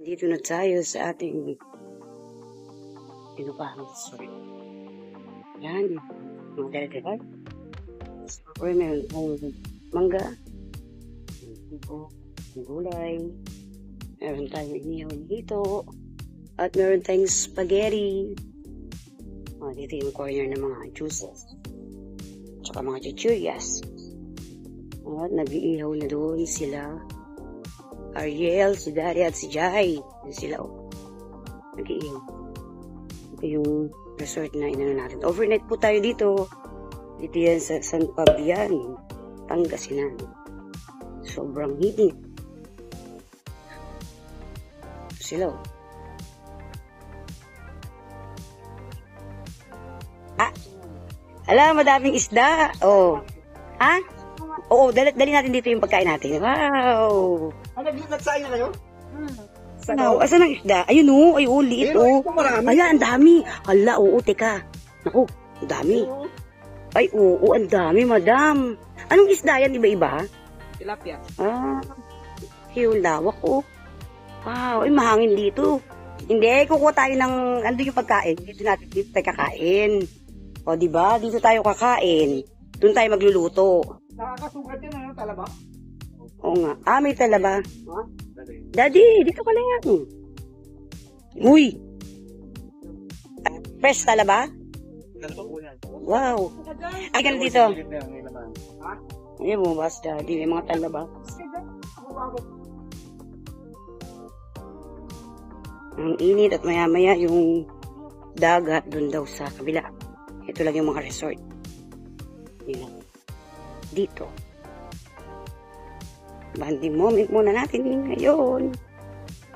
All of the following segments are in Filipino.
Dito na tayo sa ating pinupahang resort. Yan, mga dala-dala. Or meron pong mangga, gulay, meron tayong inihaw dito, at meron tayong spaghetti. Dito yung corner ng mga juices, tsaka mga chichurias. At nag-iihaw na doon sila Ariel, si Dari at si Jai. Sila nag-iihaw. Ito yung resort na inano natin. Overnight po tayo dito. Dito yan sa San Fabian, Pangasinan. Sobrang heating. Sila. Ala, madaming isda. Oh. Ha? Oo, dali natin dito yung pagkain natin. Wow. Nagsain na kayo? Wow, asan ang isda? Ayun o, ay liit o. Ala, ang dami. Ala, oo, teka. Naku, ang dami. Ay, oo, ang dami, madam. Anong isda yan, iba-iba? Tilapia. Yung lawak o. Wow, ay mahangin dito. Hindi, kukuha tayo ng, ano yung pagkain. Dito tayo kakain. O, diba? Dito tayo kakain. Doon tayo magluluto. Nakakasugat yan, ano, talaba? Oo nga. May talaba. Ha? Daddy, dito ka lang yan. Uy! Fresh talaba? Talaba po yan. Wow. Ay, ganun dito. Ha? Ay, bumabas, Daddy. May mga talaba. Ang init at maya-maya yung dagat doon daw sa kabila. Ito lang yung mga resort. Yan. Dito. Banding moment muna natin ngayon.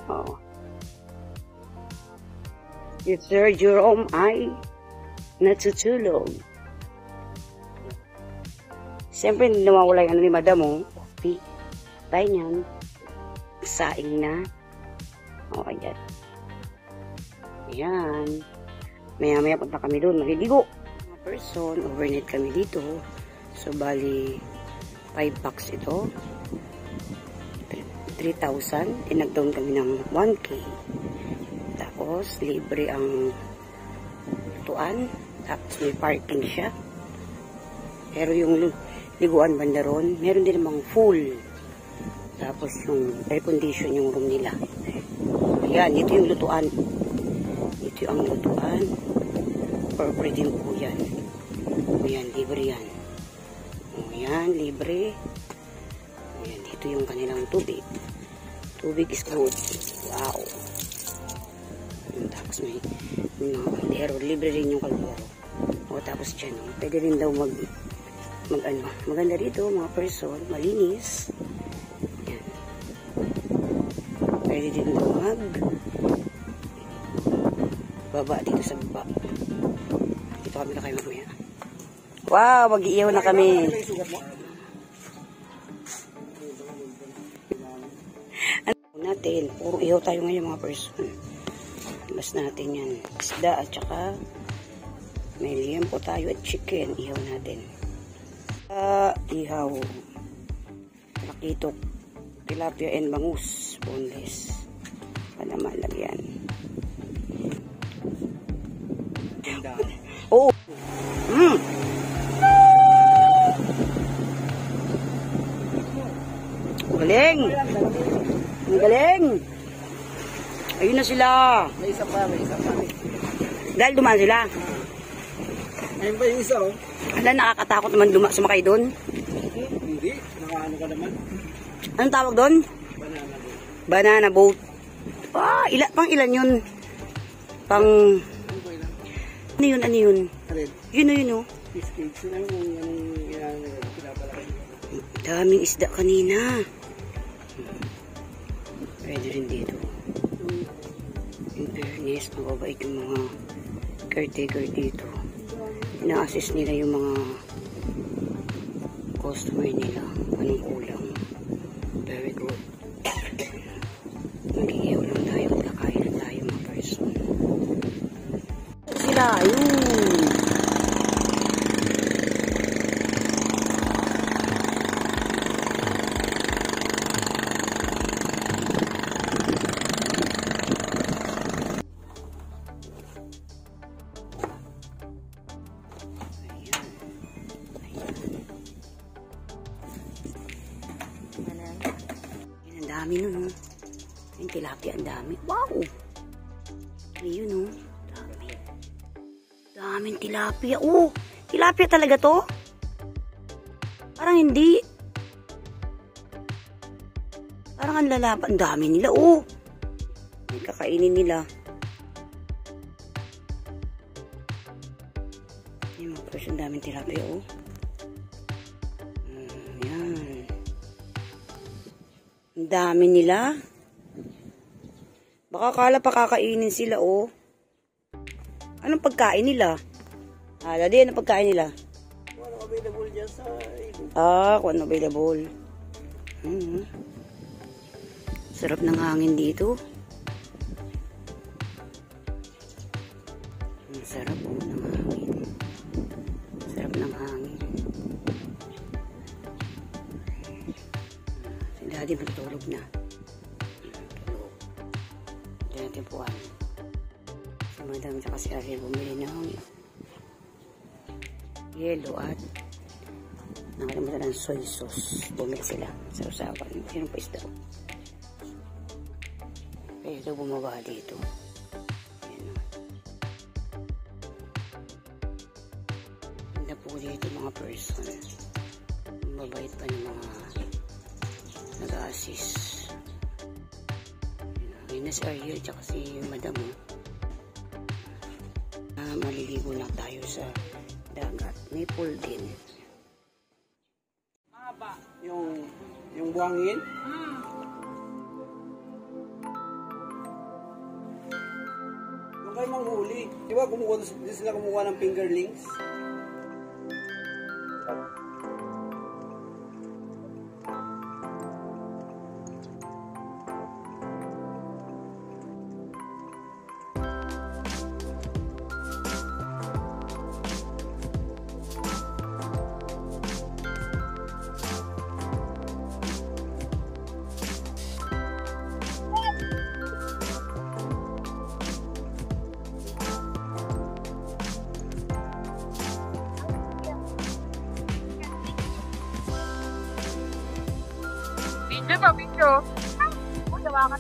Oh. Si Sir Jerome ay natutulog. Siyempre, nawawala yung ano ni Madam, oh. Coffee. Tayo niyan. Saing na. Oh, ayan. Ayan. Maya-maya punta kami doon. Maliligo. Mga person, overnight kami dito. So, bali, 5 bucks ito. 3,000. Tinag-down kami ng 1K. Tapos, libre ang tuan. Tapos, may parking siya. Pero yung liguan banda ron, meron din namang full. Tapos, yung air condition yung room nila. Ayan, ito yung lutuan. Ito yung lutuan. For free din po yan. Ayan, libre yan. Ayan, libre. Ayan, dito yung kanilang tubig. Tubig is good. Wow. Tapos may mga kaldero. Libre rin yung kaldero. O tapos dyan, pwede rin daw maganda dito, mga person, malinis. Ayan. Pwede din daw baba dito sa baba. Dito kami na kayo mamaya. Wow, mag-iihaw na kami. Ano natin? Puro ihaw tayo ngayon, mga person. Bas natin yan. Isda at saka may liempo tayo at chicken. Ihaw natin. Ihaw. Nakitok. Tilapia and bangus. Boneless. Panaman lang yan. Oo. Galing. Ang galing. Ayun na sila. May isa pa. Dahil dumaan sila. Ayun ba yung isa, oh? Ala, nakakatakot naman sumakay doon. Hindi. Nakaano ka naman. Anong tawag doon? Banana Banana boat. boat. Pang ilan yun? Pang... Ano yun? Alin? Yun. Fish cakes. Sila yung pinapalaki. Daming isda kanina. Pwede rin dito. In fairness, mababait yung mga caretaker dito. Ina-assist nila yung mga customer nila. Anong kulang. Very good. Mag-iihaw lang tayo. Kakain na tayo, mga person. Sila, yun. dami nun, oh. Yung tilapia, ang dami. Wow! Ayun, oh. Dami. Daming tilapia. Oh, tilapia talaga to? Parang hindi. Parang ang lalapa. Ang dami nila, oh. May kakainin nila. Yung mga person, daming tilapia, oh. Yan. Ang dami nila. Baka kala pa kakainin sila, oh. Anong pagkain nila? Daddy, anong pagkain nila? Kung ano available dyan sa ilog. Kung ano available. Sarap ng hangin dito. Sarap po ng hangin. Sarap ng hangin. Si Daddy matutulog na. Tulog. Hindi natin puwan. Si Madam tsaka si Ariel bumili ng yelo at nakalimutan ng soy sauce. Bumili sila sa usawan. Sinong pa isda? Kaya ito bumaba dito. Ayan. Ganda po dito mga person. Mabait pa ng mga nag-a-assist. Ayun na si Ariel tsaka si Madam. Maliligo lang tayo sa dagat. May pool din. Mahaba. Yung buhangin? Yung kayo manghuli. Di ba di sila kumukuha ng fingerlings? Video. Gawa ka.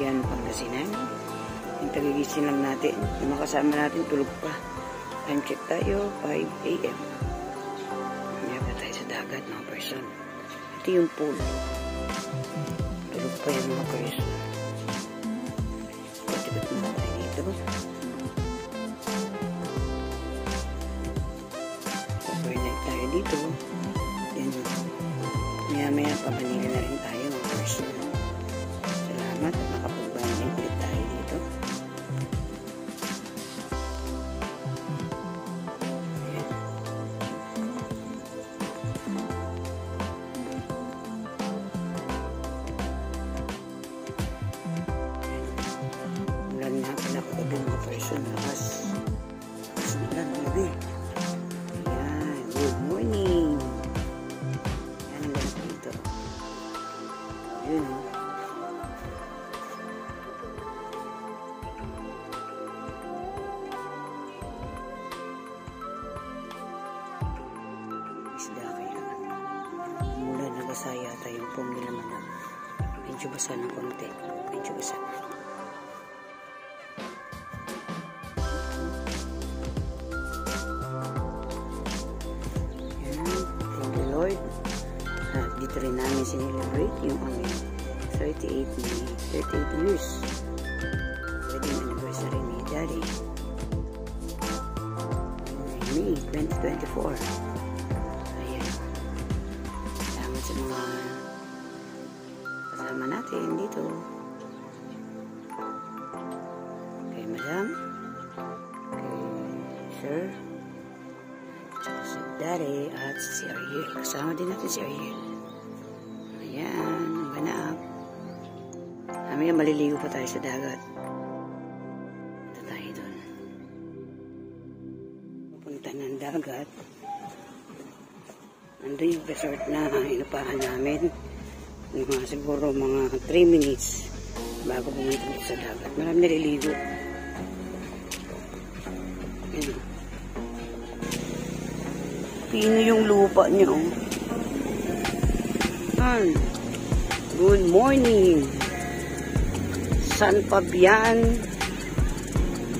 Yan, Pangasinan. Yung tagigising lang natin. Yung mga kasama natin, tulog pa. Time check tayo, 5 AM. Mamaya pa tayo sa dagat, mga person. Ito yung pool. Tulog pa yung mga person. Pagtibat mga tayo dito. Overnight tayo dito. Then, maya-maya pa Manila na rin tayo, mga person. Salamat at nakapag-banding ulit tayo uniform nila madam. Medyo basa ng konti. Medyo basa. Yan. Thank you Lord. At dito rin namin sinelebrate yung aming 38 years. Wedding anniversary ni Daddy. May 2024. Ayan. Salamat sa mga kasama natin dito. Kay Madam. Kay Sir. Tsaka si Daddy at si Ariel. Kasama din natin si Ariel. Ayan. Ang ganap. Kami maliligo pa tayo sa dagat. Punta tayo doon. Pupunta ng dagat. Nandun yung resort na inupahan namin. Siguro mga 3 minutes bago pumunta sa dagat. Marami naliligo. Yan. Pino yung lupa niyo. Good morning. San Fabian,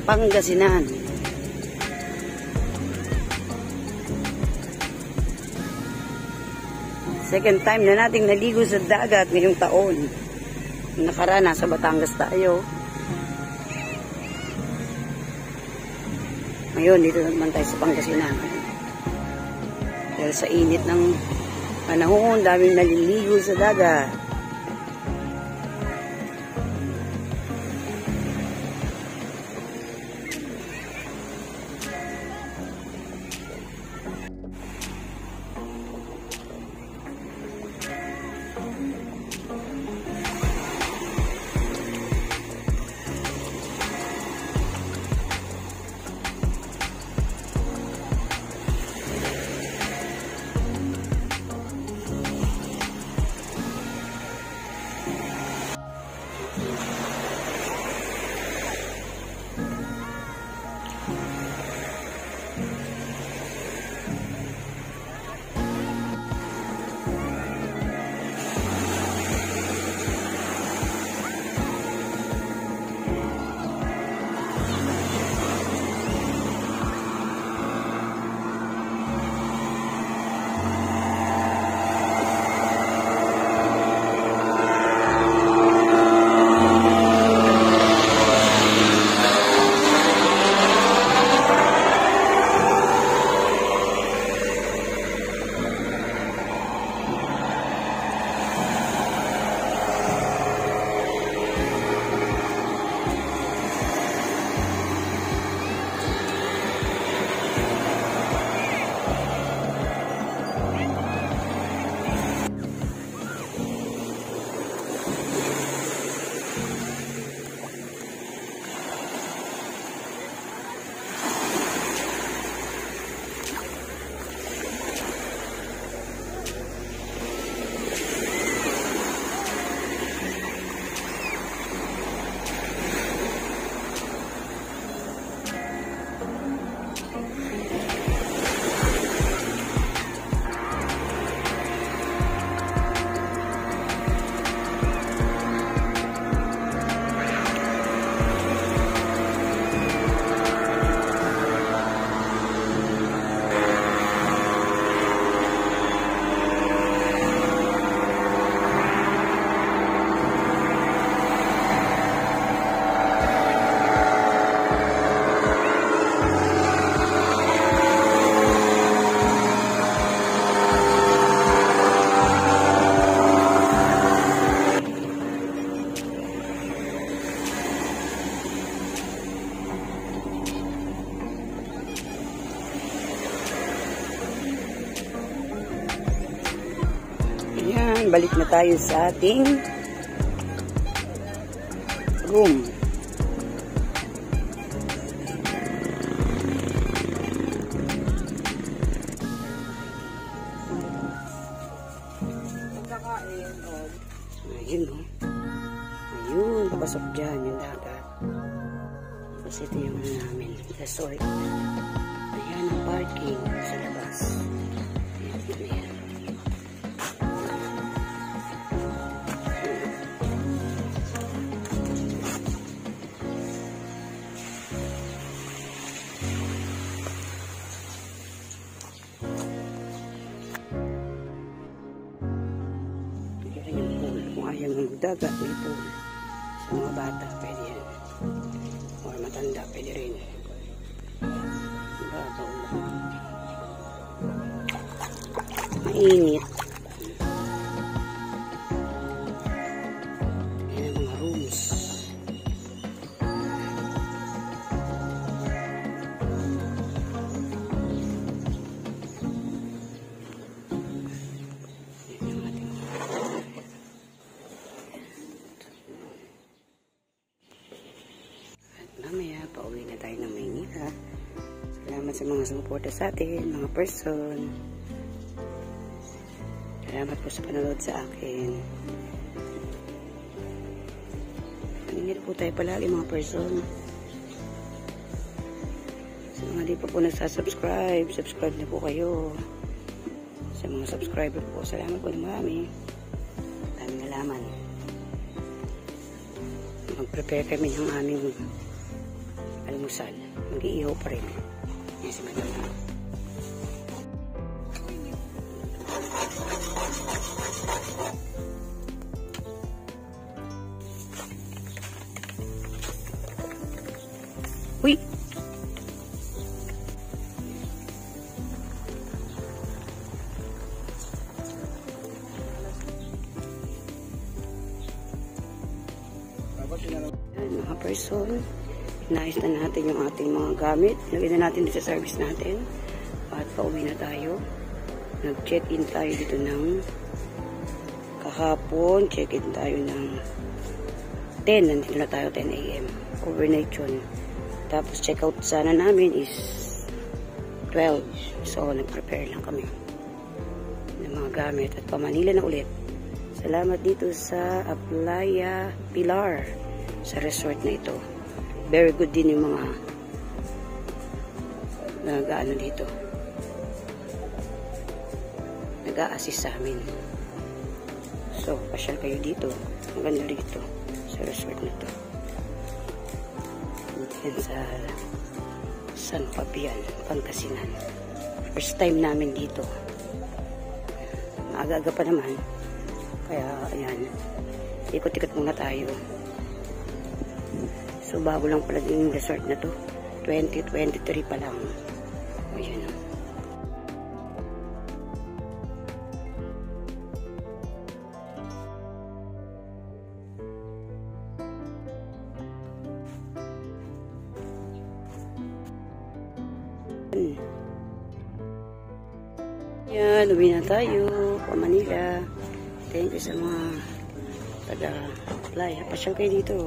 Pangasinan. Second time na nating naligo sa dagat ngayong taon. Nakaraan, nasa Batangas tayo. Ngayon, dito naman tayo sa Pangasinan. Dahil sa init ng panahon, daming naliligo sa dagat. Balik na tayo sa ating room. Ayun, no? Ayun, papasok dyan yung dagat. Tapos ito yung namin, resort. Ayan ang parking sa labas. Ayan, ayan. dagat, may pool. Sa mga bata, pwede yan. Or matanda, pwede rin. Babaw lang. Mainit. Ayan ang mga rooms. Mamaya, pauwi na tayo ng Maynila. Salamat sa mga sumuporta sa atin, mga person. Salamat po sa panonood sa akin. Maningil po tayo palagi, mga person. Sa mga di pa po nagsasubscribe, subscribe na po kayo. Sa mga subscriber po, salamat po ng marami. Daming nalaman. Mag-prepare kami ng aming almusal. Mag-iihaw pa rin. Yan si Madam. Uy! Ayan, mga person, inayos na natin yung ating mga gamit. Lagyan na natin dito sa service natin. At pauwi na tayo. Nag-check-in tayo dito ng kahapon. Check-in tayo ng 10. Nandito na tayo 10 AM. Overnight yun. Tapos check-out sana namin is 12. So, nag-prepare lang kami ng mga gamit. At pa Manila na ulit. Salamat dito sa Playa Pilar sa resort na ito. Very good din yung mga nag-ano dito. Nag-a-assist sa amin. So, pasyal kayo dito. Maganda dito sa resort na ito. Diyan sa San Fabian, Pangasinan. First time namin dito. Maaga-aga pa naman. Kaya, ayan. Ikot-ikot muna tayo. So, bago lang pala din yung resort na to. 2023 pa lang. Ayan. Ayan, uwi na tayo. Pa Manila. Thank you sa mga taga-playa. Pasyal kayo dito.